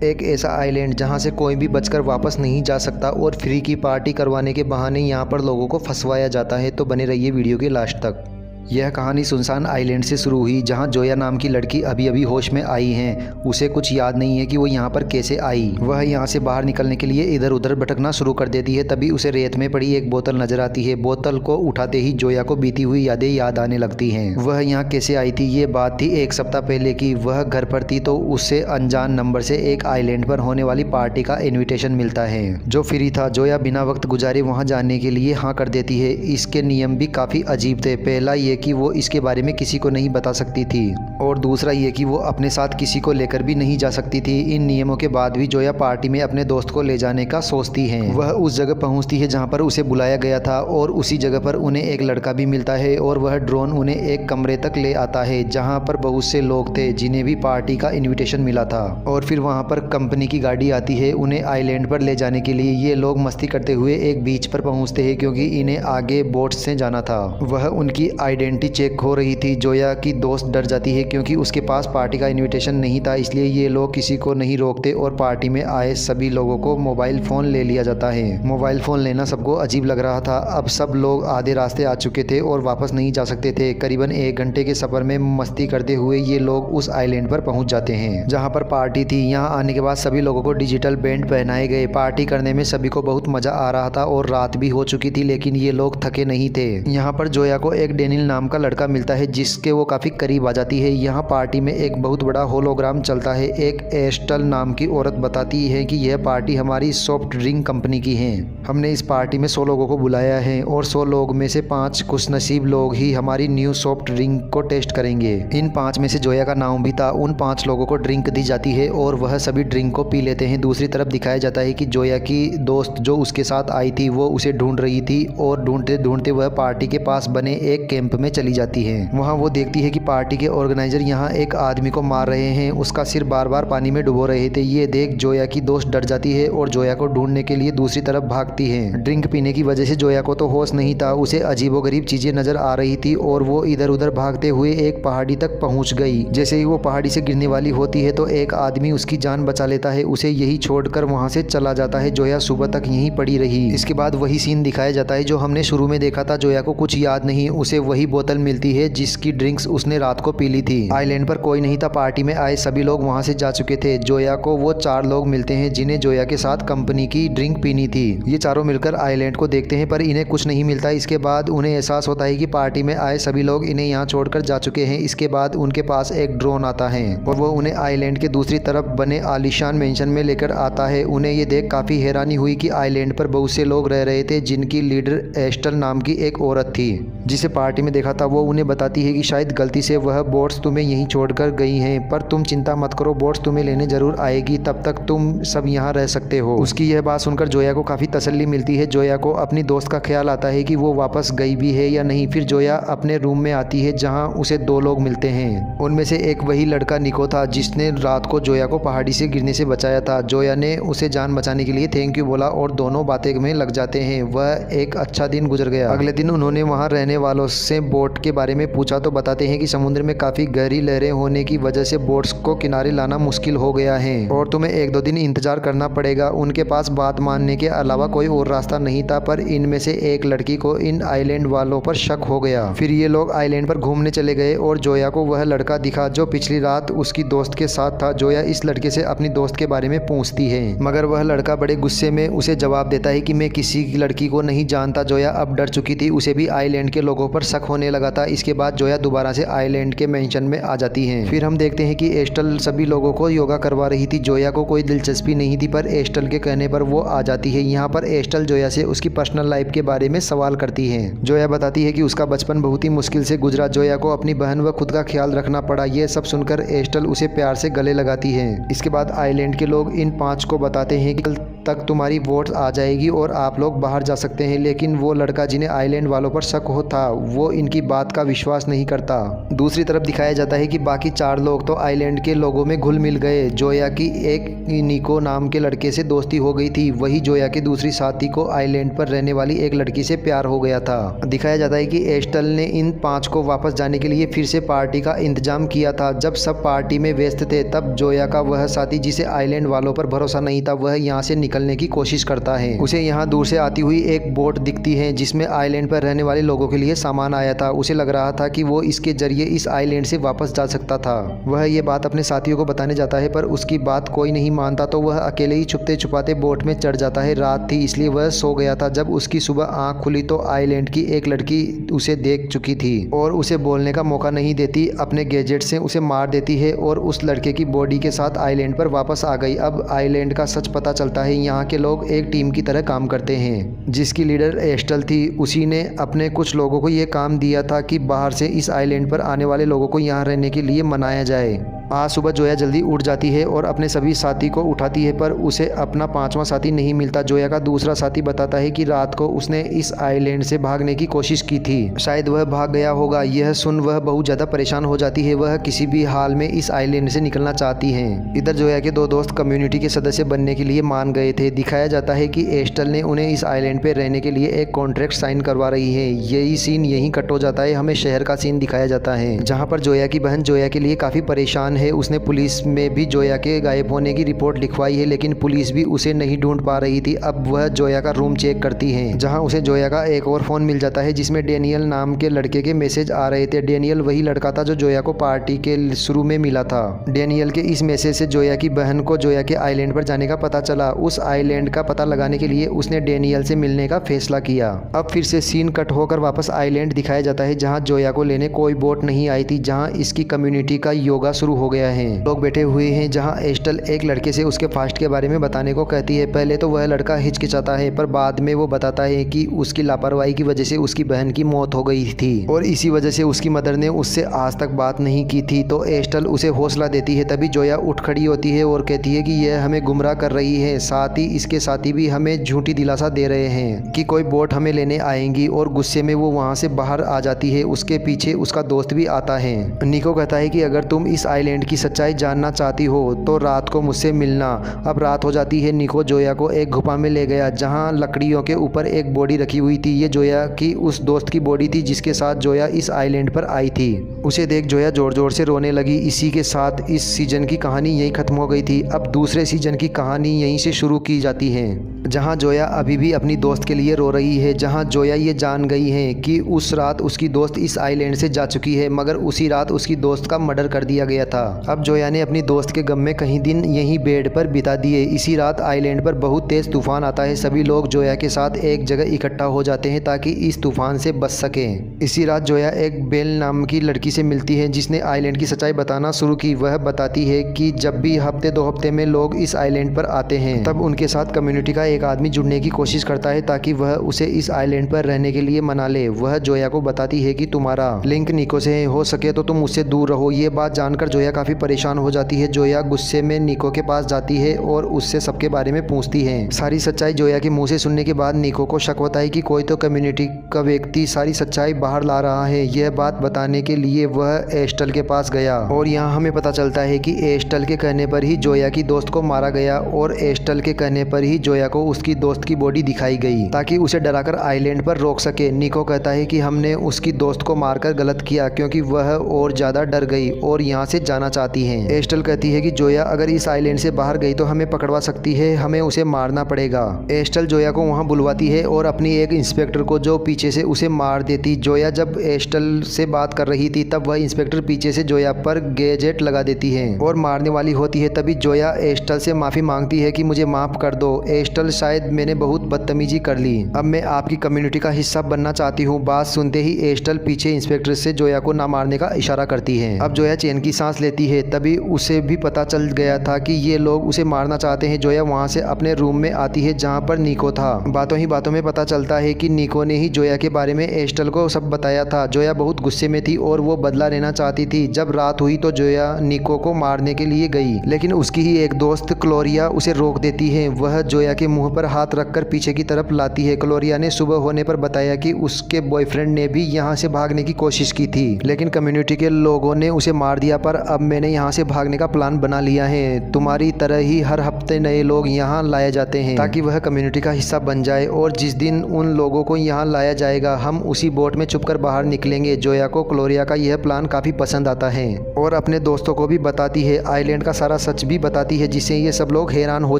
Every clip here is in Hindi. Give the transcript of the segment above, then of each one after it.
एक ऐसा आइलैंड जहां से कोई भी बचकर वापस नहीं जा सकता और फ्री की पार्टी करवाने के बहाने यहां पर लोगों को फंसवाया जाता है। तो बने रहिए वीडियो के लास्ट तक। यह कहानी सुनसान आइलैंड से शुरू हुई जहां जोया नाम की लड़की अभी अभी होश में आई है। उसे कुछ याद नहीं है कि वो यहाँ पर कैसे आई। वह यहाँ से बाहर निकलने के लिए इधर उधर भटकना शुरू कर देती है। तभी उसे रेत में पड़ी एक बोतल नजर आती है। बोतल को उठाते ही जोया को बीती हुई यादें याद आने लगती हैं। वह यहाँ कैसे आई थी, ये बात थी 1 सप्ताह पहले की। वह घर पर थी तो उसे अनजान नंबर से एक आइलैंड पर होने वाली पार्टी का इन्विटेशन मिलता है जो फ्री था। जोया बिना वक्त गुजारे वहाँ जाने के लिए हाँ कर देती है। इसके नियम भी काफी अजीब थे। पहला ये कि वो इसके बारे में किसी को नहीं बता सकती थी और दूसरा ये कि वो अपने साथ किसी को लेकर भी नहीं जा सकती थी। इन नियमों के बाद भी जोया पार्टी में अपने दोस्त को ले जाने का सोचती है। वह उस जगह पहुंचती है जहां पर उसे बुलाया गया था और उसी जगह पर उन्हें एक लड़का भी मिलता है और वह ड्रोन उन्हें एक कमरे तक ले आता है जहां पर बहुत से लोग थे जिन्हें भी पार्टी का इन्विटेशन मिला था। और फिर वहां पर कंपनी की गाड़ी आती है उन्हें आइलैंड पर ले जाने के लिए। ये लोग मस्ती करते हुए एक बीच पर पहुंचते हैं क्योंकि इन्हें आगे बोट से जाना था। वह उनकी आइडेंटिटी चेक हो रही थी। जोया की दोस्त डर जाती है क्योंकि उसके पास पार्टी का इनविटेशन नहीं था, इसलिए ये लोग किसी को नहीं रोकते और पार्टी में आए सभी लोगों को मोबाइल फ़ोन ले लिया जाता है। मोबाइल फ़ोन लेना सबको अजीब लग रहा था। अब सब लोग आधे रास्ते आ चुके थे और वापस नहीं जा सकते थे। करीबन 1 घंटे के सफ़र में मस्ती करते हुए ये लोग उस आइलैंड पर पहुंच जाते हैं जहां पर पार्टी थी। यहाँ आने के बाद सभी लोगों को डिजिटल बैंड पहनाए गए। पार्टी करने में सभी को बहुत मज़ा आ रहा था और रात भी हो चुकी थी, लेकिन ये लोग थके नहीं थे। यहाँ पर जोया को एक डेनिल नाम का लड़का मिलता है जिसके वो काफ़ी करीब आ जाती है। यहाँ पार्टी में एक बहुत बड़ा होलोग्राम चलता है। एक एस्टल नाम की औरत बताती है कि यह पार्टी हमारी सॉफ्ट ड्रिंक कंपनी की है। हमने इस पार्टी में 100 लोगों को बुलाया है और 100 लोग में से 5 खुशनसीब लोग ही हमारी न्यू सॉफ्ट ड्रिंक को टेस्ट करेंगे। इन 5 में से जोया का नाम भी था। उन 5 लोगों को ड्रिंक दी जाती है और वह सभी ड्रिंक को पी लेते हैं। दूसरी तरफ दिखाया जाता है कि जोया की दोस्त जो उसके साथ आई थी वो उसे ढूंढ रही थी और ढूंढते ढूंढते वह पार्टी के पास बने एक कैंप में चली जाती है। वहाँ वो देखती है कि पार्टी के ऑर्गेनाइजर यहाँ एक आदमी को मार रहे हैं। उसका सिर बार बार पानी में डुबो रहे थे। ये देख जोया की दोस्त डर जाती है और जोया को ढूंढने के लिए दूसरी तरफ भागती है। ड्रिंक पीने की वजह से जोया को तो होश नहीं था। उसे अजीबोगरीब चीजें नजर आ रही थी और वो इधर उधर भागते हुए एक पहाड़ी तक पहुंच गई। जैसे ही वो पहाड़ी से गिरने वाली होती है तो एक आदमी उसकी जान बचा लेता है। उसे यही छोड़कर वहां से चला जाता है। जोया सुबह तक यहीं पड़ी रही। इसके बाद वही सीन दिखाया जाता है जो हमने शुरू में देखा था। जोया को कुछ याद नहीं। उसे वही बोतल मिलती है जिसकी ड्रिंक्स उसने रात को पी ली थी। आइलैंड पर कोई नहीं था। पार्टी में आए सभी लोग वहां से जा चुके थे। जोया को वो 4 लोग मिलते हैं जिन्हें जोया के साथ कंपनी की ड्रिंक पीनी थी। ये चारों मिलकर आइलैंड को देखते हैं पर इन्हें कुछ नहीं मिलता। इसके बाद उन्हें एहसास होता है कि पार्टी में आए सभी लोग इन्हें यहाँ छोड़कर जा चुके हैं। इसके बाद उनके पास एक ड्रोन आता है और वो उन्हें आइलैंड के दूसरी तरफ बने आलीशान मेंशन में लेकर आता है। उन्हें ये देख काफी हैरानी हुई कि आइलैंड पर बहुत से लोग रह रहे थे जिनकी लीडर एस्टल नाम की एक औरत थी जिसे पार्टी में देखा था। वो उन्हें बताती है कि शायद गलती से वह बोट्स तुम्हें यहीं छोड़कर गई हैं, पर तुम चिंता मत करो, बोट्स तुम्हें लेने जरूर आएगी। तब तक तुम सब यहाँ रह सकते हो। उसकी यह बात सुनकर जोया को काफी तसल्ली मिलती है। जोया को अपनी दोस्त का ख्याल आता है कि वो वापस गई भी है या नहीं। फिर जोया अपने रूम में आती है जहाँ उसे 2 लोग मिलते हैं। उनमें से एक वही लड़का निको था जिसने रात को जोया को पहाड़ी से गिरने से बचाया था। जोया ने उसे जान बचाने के लिए थैंक यू बोला और दोनों बातें में लग जाते हैं। वह एक अच्छा दिन गुजर गया। अगले दिन उन्होंने वहाँ रहने वालों से बोट के बारे में पूछा तो बताते हैं कि समुद्र में काफी गहरी लहरें होने की वजह से बोट्स को किनारे लाना मुश्किल हो गया है और तुम्हें 1-2 दिन इंतजार करना पड़ेगा। उनके पास बात मानने के अलावा कोई और रास्ता नहीं था, पर इनमें से एक लड़की को इन आइलैंड वालों पर शक हो गया। फिर ये लोग आइलैंड पर घूमने चले गए और जोया को वह लड़का दिखा जो पिछली रात उसकी दोस्त के साथ था। जोया इस लड़के से अपनी दोस्त के बारे में पूछती है मगर वह लड़का बड़े गुस्से में उसे जवाब देता है कि मैं किसी लड़की को नहीं जानता। जोया अब डर चुकी थी। उसे भी आइलैंड के लोगों पर शक होने लगा था। इसके बाद जोया दोबारा से आइलैंड के मेंशन में आ जाती है। फिर हम देखते हैं कि एस्टल सभी लोगों को योगा करवा रही थी। जोया को कोई दिलचस्पी नहीं थी पर एस्टल के कहने पर वो आ जाती है। यहाँ पर एस्टल जोया से उसकी पर्सनल लाइफ के बारे में सवाल करती है। जोया बताती है कि उसका बचपन बहुत ही मुश्किल से गुजरा। जोया को अपनी बहन व खुद का ख्याल रखना पड़ा। ये सब सुनकर एस्टल उसे प्यार से गले लगाती है। इसके बाद आइलैंड के लोग इन 5 को बताते हैं कि तक तुम्हारी वोट आ जाएगी और आप लोग बाहर जा सकते हैं। लेकिन वो लड़का जिन्हें आइलैंड वालों पर शक हो था वो इनकी बात का विश्वास नहीं करता। दूसरी तरफ दिखाया जाता है कि बाकी 4 लोग तो आइलैंड के लोगों में घुल मिल गए। जोया की एक निको नाम के लड़के से दोस्ती हो गई थी, वही जोया के दूसरी साथी को आइलैंड पर रहने वाली एक लड़की से प्यार हो गया था। दिखाया जाता है कि एस्टल ने इन 5 को वापस जाने के लिए फिर से पार्टी का इंतजाम किया था। जब सब पार्टी में व्यस्त थे तब जोया का वह साथी जिसे आइलैंड वालों पर भरोसा नहीं था वह यहाँ से निकलने की कोशिश करता है। उसे यहाँ दूर से आती हुई एक बोट दिखती है जिसमें आइलैंड पर रहने वाले लोगों के लिए सामान आया था। उसे लग रहा था कि वो इसके जरिए इस आइलैंड से वापस जा सकता था। वह ये बात अपने साथियों को बताने जाता है पर उसकी बात कोई नहीं मानता तो वह अकेले ही छुपते छुपाते बोट में चढ़ जाता है। रात थी इसलिए वह सो गया था। जब उसकी सुबह आंख खुली तो आइलैंड की एक लड़की उसे देख चुकी थी और उसे बोलने का मौका नहीं देती, अपने गैजेट से उसे मार देती है और उस लड़के की बॉडी के साथ आइलैंड पर वापस आ गई। अब आइलैंड का सच पता चलता है। यहाँ के लोग एक टीम की तरह काम करते हैं जिसकी लीडर एस्टल थी। उसी ने अपने कुछ लोगों को ये काम दिया था कि बाहर से इस आइलैंड पर आने वाले लोगों को यहाँ रहने के लिए मनाया जाए। आज सुबह जोया जल्दी उठ जाती है और अपने सभी साथी को उठाती है पर उसे अपना 5वां साथी नहीं मिलता। जोया का दूसरा साथी बताता है कि रात को उसने इस आइलैंड से भागने की कोशिश की थी, शायद वह भाग गया होगा। यह सुन वह बहुत ज़्यादा परेशान हो जाती है। वह किसी भी हाल में इस आइलैंड से निकलना चाहती हैं। इधर जोया के 2 दोस्त कम्युनिटी के सदस्य बनने के लिए मान गए थे। दिखाया जाता है कि एस्टल ने उन्हें इस आइलैंड पर रहने के लिए एक कॉन्ट्रैक्ट साइन करवा रही है। यही सीन यहीं कट हो जाता है। हमें शहर का सीन दिखाया जाता है जहाँ पर जोया की बहन जोया के लिए काफ़ी परेशान है। उसने पुलिस में भी जोया के गायब होने की रिपोर्ट लिखवाई है लेकिन पुलिस भी उसे नहीं ढूंढ पा रही थी। अब वह जोया का रूम चेक करती है जहां उसे जोया का एक और फ़ोन मिल जाता है जिसमें डेनियल नाम के लड़के के मैसेज आ रहे थे। डेनियल वही लड़का था जो जोया को पार्टी के शुरू में मिला था। डेनियल के इस मैसेज से जोया की बहन को जोया के आइलैंड पर जाने का पता चला। उस आइलैंड का पता लगाने के लिए उसने डेनियल से मिलने का फैसला किया। अब फिर से सीन कट होकर वापस आइलैंड दिखाया जाता है जहाँ जोया को लेने कोई बोट नहीं आई थी, जहाँ इसकी कम्युनिटी का योगा शुरू हो गया है। लोग बैठे हुए हैं जहां एस्टल एक लड़के से उसके फास्ट के बारे में बताने को कहती है। पहले तो वह लड़का हिचकिचाता है पर बाद में वो बताता है कि उसकी लापरवाही की वजह से उसकी बहन की मौत हो गई थी और इसी वजह से उसकी मदर ने उससे आज तक बात नहीं की थी। तो एस्टल उसे हौसला देती है। तभी जोया उठ खड़ी होती है और कहती है कि यह हमें गुमराह कर रही है, साथ ही इसके साथी भी हमें झूठी दिलासा दे रहे हैं कि कोई बोट हमें लेने आएंगी और गुस्से में वो वहाँ से बाहर आ जाती है। उसके पीछे उसका दोस्त भी आता है। निको कहता है कि अगर तुम इस आइलैंड की सच्चाई जानना चाहती हो तो रात को मुझसे मिलना। अब रात हो जाती है। निको जोया को एक गुफा में ले गया जहां लकड़ियों के ऊपर एक बॉडी रखी हुई थी। ये जोया की उस दोस्त की बॉडी थी जिसके साथ जोया इस आइलैंड पर आई थी। उसे देख जोया जोर जोर से रोने लगी। इसी के साथ इस सीजन की कहानी यहीं खत्म हो गई थी। अब दूसरे सीजन की कहानी यहीं से शुरू की जाती है जहां जोया अभी भी अपनी दोस्त के लिए रो रही है। जहां जोया ये जान गई है कि उस रात उसकी दोस्त इस आइलैंड से जा चुकी है मगर उसी रात उसकी दोस्त का मर्डर कर दिया गया था। अब जोया ने अपनी दोस्त के गम में कहीं दिन यहीं बेड पर बिता दिए। इसी रात आइलैंड पर बहुत तेज तूफान आता है। सभी लोग जोया के साथ एक जगह इकट्ठा हो जाते हैं ताकि इस तूफान से बच सकें। इसी रात जोया एक बेल नाम की लड़की से मिलती है जिसने आइलैंड की सच्चाई बताना शुरू की। वह बताती है कि जब भी हफ्ते 2 हफ्ते में लोग इस आइलैंड पर आते हैं तब उनके साथ कम्युनिटी का एक आदमी जुड़ने की कोशिश करता है ताकि वह उसे इस आइलैंड पर रहने के लिए मना ले। वह जोया को बताती है कि तुम्हारा लिंक निको से हो सके तो तुम उससे दूर रहो। ये बात जानकर जोया काफ़ी परेशान हो जाती है। जोया गुस्से में निको के पास जाती है और उससे सबके बारे में पूछती है। सारी सच्चाई जोया के मुंह से सुनने के बाद निको को शक होता है कि कोई तो कम्युनिटी का व्यक्ति सारी सच्चाई बाहर ला रहा है। यह बात बताने के लिए वह एस्टल के पास गया और यहाँ हमें पता चलता है कि एस्टल के कहने पर ही जोया की दोस्त को मारा गया और एस्टल के कहने पर ही जोया को उसकी दोस्त की बॉडी दिखाई गई ताकि उसे डराकर आइलैंड पर रोक सके। निको कहता है कि हमने उसकी दोस्त को मारकर गलत किया क्योंकि वह और ज़्यादा डर गई और यहाँ से जाना चाहती है। एस्टल कहती है कि जोया अगर इस आइलैंड से बाहर गई तो हमें पकड़वा सकती है, हमें उसे मारना पड़ेगा। एस्टल जोया को वहाँ बुलवाती है और अपनी एक इंस्पेक्टर को जो पीछे से उसे मार देती। जोया जब एस्टल से बात कर रही थी तब वह इंस्पेक्टर पीछे से जोया पर गैजेट लगा देती है और मारने वाली होती है। तभी जोया एस्टल से माफ़ी मांगती है कि मुझे माफ़ कर दो एस्टल, शायद मैंने बहुत बदतमीजी कर ली। अब मैं आपकी कम्युनिटी का हिस्सा बनना चाहती हूँ। बात सुनते ही एस्टल पीछे इंस्पेक्टर से जोया को ना मारने का इशारा करती है। अब जोया चैन की सांस लेती है। तभी उसे भी पता चल गया था कि ये लोग उसे मारना चाहते हैं। जोया वहाँ से अपने रूम में आती है जहाँ पर निको था। बातों ही बातों में पता चलता है कि निको ने ही जोया के बारे में एस्टेल को सब बताया था। जोया बहुत गुस्से में थी और वो बदला लेना चाहती थी। जब रात हुई तो जोया निको को मारने के लिए गई, लेकिन उसकी ही एक दोस्त क्लोरिया उसे रोक देती है। वह जोया के मुंह पर हाथ रखकर पीछे की तरफ लाती है। क्लोरिया ने सुबह होने पर बताया कि उसके बॉयफ्रेंड ने भी यहाँ से भागने की कोशिश की थी, लेकिन कम्युनिटी के लोगों ने उसे मार दिया। पर अब मैंने यहाँ से भागने का प्लान बना लिया है। तुम्हारी तरह ही हर हफ्ते नए लोग यहाँ लाए जाते हैं ताकि वह कम्युनिटी का हिस्सा बन जाए, और जिस दिन उन लोगों को यहाँ लाया जाएगा हम उसी बोट में छुपकर बाहर निकलेंगे। जोया को क्लोरिया का यह प्लान काफ़ी पसंद आता है और अपने दोस्तों को भी बताती है। आइलैंड का सारा सच भी बताती है, जिससे ये सब लोग हैरान हो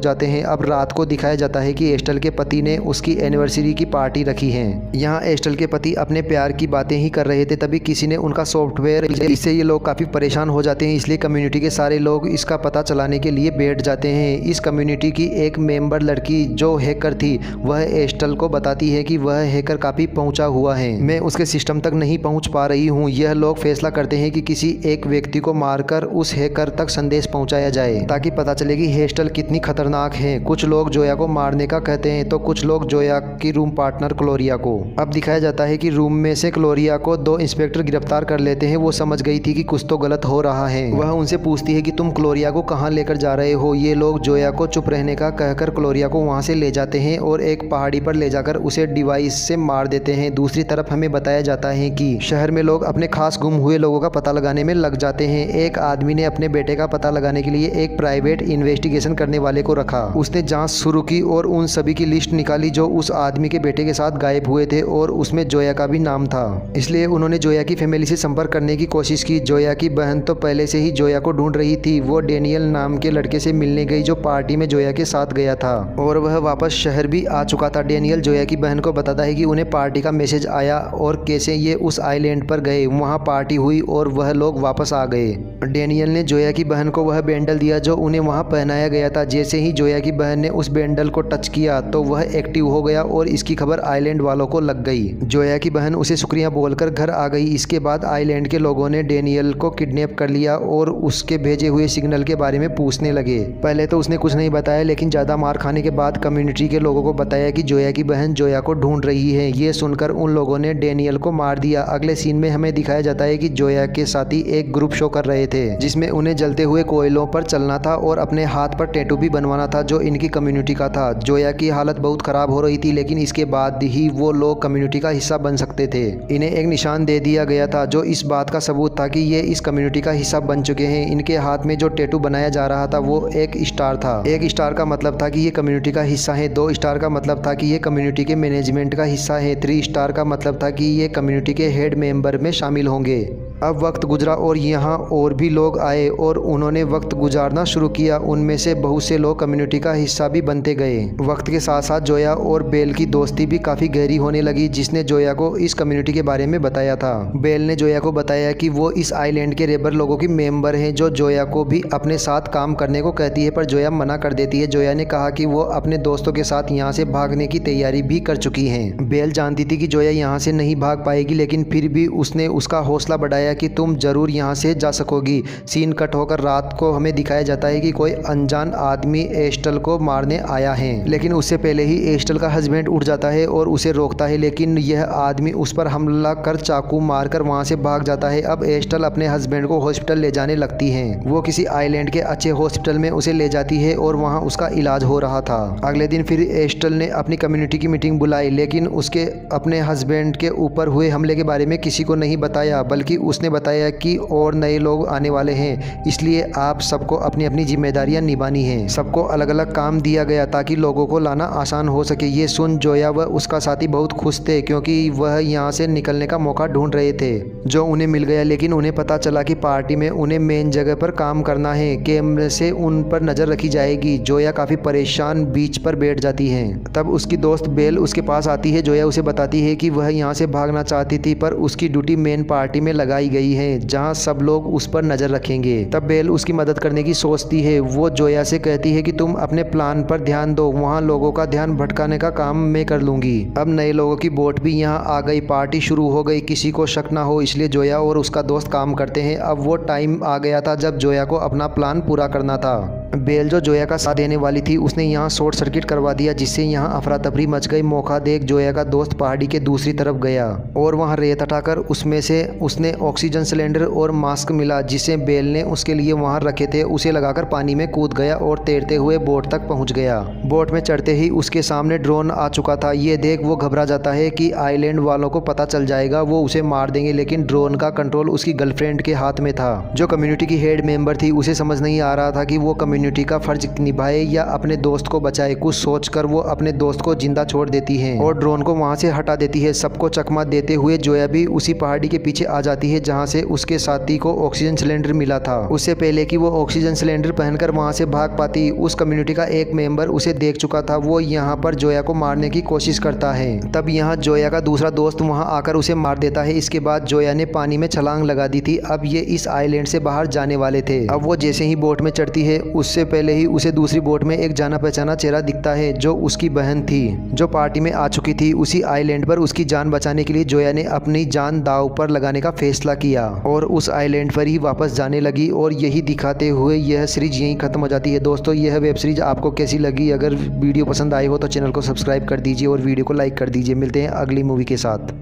जाते हैं। अब रात को दिखाया जाता है कि एस्टेल के पति ने उसकी एनिवर्सरी की पार्टी रखी है। यहाँ एस्टेल के पति अपने प्यार की बातें ही कर रहे थे, तभी किसी ने उनका सॉफ्टवेयर, इससे ये लोग काफ़ी परेशान हो जाते हैं। इसलिए कम्युनिटी के सारे लोग इसका पता चलाने के लिए बैठ जाते हैं। इस कम्युनिटी की एक मेंबर लड़की जो हैकर थी, वह एस्टेल को बताती है कि वह हैकर काफ़ी पहुंचा हुआ है, मैं उसके सिस्टम तक नहीं पहुंच पा रही हूं। यह लोग फैसला करते हैं कि किसी एक व्यक्ति को मारकर उस हैकर तक संदेश पहुंचाया जाए ताकि पता चले कि एस्टेल कितनी खतरनाक है। कुछ लोग जोया को मारने का कहते हैं तो कुछ लोग जोया की रूम पार्टनर क्लोरिया को। अब दिखाया जाता है कि रूम में से क्लोरिया को 2 इंस्पेक्टर गिरफ्तार कर लेते हैं। वो समझ गई थी कि कुछ तो गलत हो रहा है। वह उनसे पूछती है कि तुम क्लोरिया को कहाँ लेकर जा रहे हो। ये लोग जोया को चुप रहने का कहकर क्लोरिया को वहाँ से ले जाते हैं और एक पहाड़ी पर ले जाकर उसे डिवाइस से मार देते हैं। दूसरी तरफ हमें बताया जाता है कि शहर में लोग अपने खास गुम हुए लोगों का पता लगाने में लग जाते हैं। एक आदमी ने अपने बेटे का पता लगाने के लिए एक प्राइवेट इन्वेस्टिगेशन करने वाले को रखा। उसने जांच शुरू की और उन सभी की लिस्ट निकाली जो उस आदमी के बेटे के साथ गायब हुए थे, और उसमें जोया का भी नाम था। इसलिए उन्होंने जोया की फैमिली से संपर्क करने की कोशिश की। जोया की बहन तो पहले से ही जोया को ढूंढ रही थी। वो डेनियल नाम के लड़के से मिलने गई जो पार्टी में जोया के साथ गया था, और वह वापस शहर भी आ चुका था। डेनियल जोया की बहन को बताता है कि उन्हें पार्टी का मैसेज आया और कैसे ये उस आइलैंड पर गए, वहाँ पार्टी हुई और वह लोग वापस आ गए। डेनियल ने जोया की बहन को वह बैंडल दिया जो उन्हें वहाँ पहनाया गया था। जैसे ही जोया की बहन ने उस बैंडल को टच किया तो वह एक्टिव हो गया और इसकी खबर आइलैंड वालों को लग गई। जोया की बहन उसे शुक्रिया बोलकर घर आ गई। इसके बाद आइलैंड के लोगों ने डेनियल को किडनैप कर लिया और उसके भेजे हुए सिग्नल के बारे में पूछने लगे। पहले तो उसने कुछ नहीं बताया, लेकिन ज़्यादा मार खाने के बाद कम्युनिटी के लोगों को बताया कि जोया की बहन जोया को ढूंढ रही है। ये सुनकर उन लोगों ने डेनियल को मार दिया। अगले सीन में हमें दिखाया जाता है कि जोया के साथी एक ग्रुप शो कर रहे थे जिसमें उन्हें जलते हुए कोयलों पर चलना था और अपने हाथ पर टैटू भी बनवाना था जो इनकी कम्युनिटी का था। जोया की हालत बहुत खराब हो रही थी, लेकिन इसके बाद ही वो लोग कम्युनिटी का हिस्सा बन सकते थे। इन्हें एक निशान दे दिया गया था जो इस बात का सबूत था कि ये इस कम्युनिटी का हिस्सा बन चुके हैं। इनके हाथ में जो टैटू बनाया जा रहा था वो एक स्टार था। 1 स्टार का मतलब था कि ये कम्युनिटी का हिस्सा है। 2 स्टार का मतलब था कि ये कम्युनिटी के मैनेजमेंट का हिस्सा है। 3 स्टार का मतलब था कि ये कम्युनिटी के हेड मेंबर में शामिल होंगे। अब वक्त गुजरा और यहाँ और भी लोग आए और उन्होंने वक्त गुजारना शुरू किया। उनमें से बहुत से लोग कम्युनिटी का हिस्सा भी बनते गए। वक्त के साथ साथ जोया और बेल की दोस्ती भी काफ़ी गहरी होने लगी, जिसने जोया को इस कम्युनिटी के बारे में बताया था। बेल ने जोया को बताया कि वो इस आइलैंड के रेबर लोगों की मेंबर हैं जो जोया को भी अपने साथ काम करने को कहती है, पर जोया मना कर देती है। जोया ने कहा कि वो अपने दोस्तों के साथ यहाँ से भागने की तैयारी भी कर चुकी हैं। बेल जानती थी कि जोया यहाँ से नहीं भाग पाएगी, लेकिन फिर भी उसने उसका हौसला बढ़ाया कि तुम जरूर यहाँ से जा सकोगी। सीन कट होकर रात को हमें दिखाया जाता है कि कोई अनजान आदमी एस्टेल को मारने आया है, लेकिन उससे पहले ही एस्टेल का हस्बैंड उठ जाता है और उसे रोकता है, लेकिन यह आदमी उस पर हमला कर चाकू मारकर वहाँ से भाग जाता है। अब एस्टेल अपने हस्बैंड को हॉस्पिटल ले जाने लगती है। वो किसी आइलैंड के अच्छे हॉस्पिटल में उसे ले जाती है और वहाँ उसका इलाज हो रहा था। अगले दिन फिर एस्टेल ने अपनी कम्युनिटी की मीटिंग बुलाई, लेकिन उसके अपने हस्बैंड के ऊपर हुए हमले के बारे में किसी को नहीं बताया, बल्कि उसने बताया कि और नए लोग आने वाले हैं, इसलिए आप सबको अपनी अपनी जिम्मेदारियां निभानी हैं। सबको अलग अलग काम दिया गया ताकि लोगों को लाना आसान हो सके। ये सुन जोया व उसका साथी बहुत खुश थे क्योंकि वह यहाँ से निकलने का मौका ढूंढ रहे थे जो उन्हें मिल गया। लेकिन उन्हें पता चला कि पार्टी में उन्हें मेन जगह पर काम करना है, कैमरे से उन पर नज़र रखी जाएगी। जोया काफ़ी परेशान बीच पर बैठ जाती है। तब उसकी दोस्त बेल उसके पास आती है। जोया उसे बताती है कि वह यहाँ से भागना चाहती थी, पर उसकी ड्यूटी मेन पार्टी में लगाई गई है जहां सब लोग उस पर नजर रखेंगे। तब बेल उसकी मदद करने की सोचती है। वो जोया से कहती है कि तुम अपने प्लान पर ध्यान दो, वहां लोगों का ध्यान भटकाने का काम मैं कर लूंगी। अब नए लोगों की बोट भी यहां आ गई। पार्टी शुरू हो गई। किसी को शक ना हो इसलिए जोया और उसका दोस्त काम करते हैं। अब वो टाइम टाइम आ गया था जब जोया को अपना प्लान पूरा करना था। बेल जो जोया का साथ देने वाली थी उसने यहाँ शॉर्ट सर्किट करवा दिया, जिससे यहाँ अफरा तफरी मच गई। मौका देख जोया का दोस्त पहाड़ी के दूसरी तरफ गया और वहाँ रेत हटाकर उसमें से उसने ऑक्सीजन सिलेंडर और मास्क मिला जिसे बेल ने उसके लिए वहाँ रखे थे, उसे लगाकर पानी में कूद गया और तैरते हुए बोट तक पहुँच गया। बोट में चढ़ते ही उसके सामने ड्रोन आ चुका था। ये देख वो घबरा जाता है कि आइलैंड वालों को पता चल जाएगा, वो उसे मार देंगे, लेकिन ड्रोन का कंट्रोल उसकी गर्लफ्रेंड के हाथ में था। जो कम्युनिटी की हेड मेंबर थी उसे समझ नहीं आ रहा था कि वो कम्युनिटी का फर्ज निभाए या अपने दोस्त को बचाए। कुछ सोचकर वो अपने दोस्त को जिंदा छोड़ देती है और ड्रोन को वहां से हटा देती है। सबको चकमा देते हुए जोया भी उसी पहाड़ी के पीछे आ जाती है जहां से उसके साथी को ऑक्सीजन सिलेंडर मिला था। उससे पहले कि वो ऑक्सीजन सिलेंडर पहनकर वहां से भाग पाती, उस कम्युनिटी का एक मेंबर उसे देख चुका था। वो यहाँ पर जोया को मारने की कोशिश करता है। तब यहाँ जोया का दूसरा दोस्त वहां आकर उसे मार देता है। इसके बाद जोया ने पानी में छलांग लगा दी थी। अब ये इस आइलैंड से बाहर जाने वाले थे। अब वो जैसे ही बोट में चढ़ती है उससे पहले ही उसे दूसरी बोट में एक जाना पहचाना चेहरा दिखता है जो उसकी बहन थी, जो पार्टी में आ चुकी थी। उसी आइलैंड पर उसकी जान बचाने के लिए जोया ने अपनी जान दांव पर लगाने का फैसला किया और उस आइलैंड पर ही वापस जाने लगी। और यही दिखाते हुए यह सीरीज यहीं खत्म हो जाती है। दोस्तों, यह वेब सीरीज आपको कैसी लगी? अगर वीडियो पसंद आई हो तो चैनल को सब्सक्राइब कर दीजिए और वीडियो को लाइक कर दीजिए। मिलते हैं अगली मूवी के साथ।